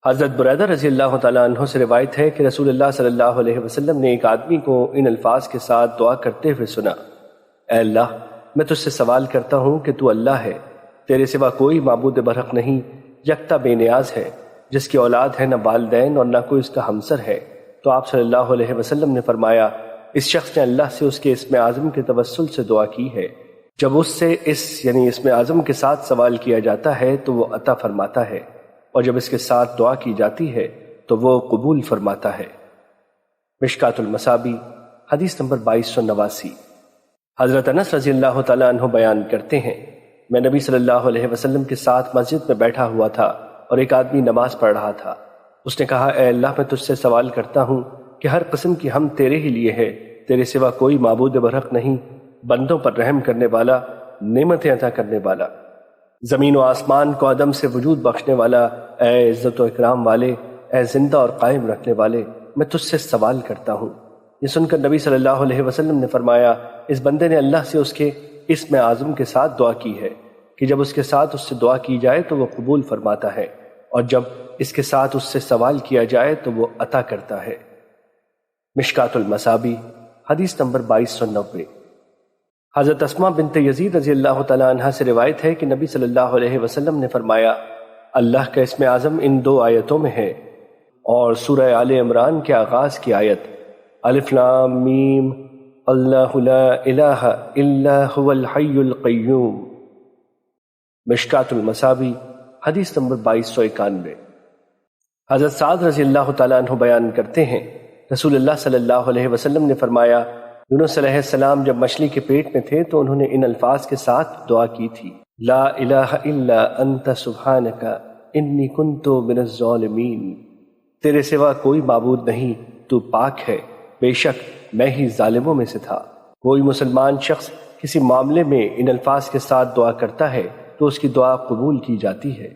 حضرت بریدہ رضی اللہ تعالیٰ عنہ سے روایت ہے کہ رسول اللہ صلی اللہ علیہ وسلم نے ایک آدمی کو ان الفاظ کے ساتھ دعا کرتے ہوئے سنا: اے اللہ، میں تجھ سے سوال کرتا ہوں کہ تو اللہ ہے، تیرے سوا کوئی معبود برحق نہیں، یکتا بے نیاز ہے، جس کی اولاد ہے نہ والدین اور نہ کوئی اس کا ہمسر ہے۔ تو آپ صلی اللہ علیہ وسلم نے فرمایا: اس شخص نے اللہ سے اس کے اسم اعظم کے توسل سے دعا کی ہے۔ جب اس سے یعنی اسم اعظم کے ساتھ سوال کیا جاتا ہے تو وہ عطا فرماتا ہے، اور جب اس کے ساتھ دعا کی جاتی ہے تو وہ قبول فرماتا ہے۔ مشکات المصابیح حدیث نمبر 2289۔ حضرت انس رضی اللہ تعالیٰ عنہ بیان کرتے ہیں، میں نبی صلی اللہ علیہ وسلم کے ساتھ مسجد میں بیٹھا ہوا تھا اور ایک آدمی نماز پڑھ رہا تھا۔ اس نے کہا: اے اللہ، میں تجھ سے سوال کرتا ہوں کہ ہر قسم کی حمد تیرے ہی لیے ہے، تیرے سوا کوئی معبود برحق نہیں، بندوں پر رحم کرنے والا، نعمتیں عطا کرنے والا، زمین و آسمان کو عدم سے وجود بخشنے والا، اے عزت و اکرام والے، اے زندہ اور قائم رکھنے والے، میں تجھ سے سوال کرتا ہوں۔ یہ سن کر نبی صلی اللہ علیہ وسلم نے فرمایا: اس بندے نے اللہ سے اس کے اسم اعظم کے ساتھ دعا کی ہے کہ جب اس کے ساتھ اس سے دعا کی جائے تو وہ قبول فرماتا ہے، اور جب اس کے ساتھ اس سے سوال کیا جائے تو وہ عطا کرتا ہے۔ مشکات المصابیح حدیث نمبر 2290۔ حضرت اسماء بنت یزید رضی اللہ تعالیٰ عنہ سے روایت ہے کہ نبی صلی اللہ علیہ وسلم نے فرمایا: اللہ کا اسم اعظم ان دو آیتوں میں ہے، اور سورہ آل عمران کے آغاز کی آیت الف لام میم اللہ لا الہ الا هو الحی القیوم۔ مشکات المصابیح حدیث نمبر 2291۔ حضرت سعد رضی اللہ تعالیٰ عنہ بیان کرتے ہیں، رسول اللہ صلی اللہ علیہ وسلم نے فرمایا: یونس علیہ السلام جب مچھلی کے پیٹ میں تھے تو انہوں نے ان الفاظ کے ساتھ دعا کی تھی: لا الہ الا انت سبحانک انی کنت من الظالمین۔ تیرے سوا کوئی معبود نہیں، تو پاک ہے، بے شک میں ہی ظالموں میں سے تھا۔ کوئی مسلمان شخص کسی معاملے میں ان الفاظ کے ساتھ دعا کرتا ہے تو اس کی دعا قبول کی جاتی ہے۔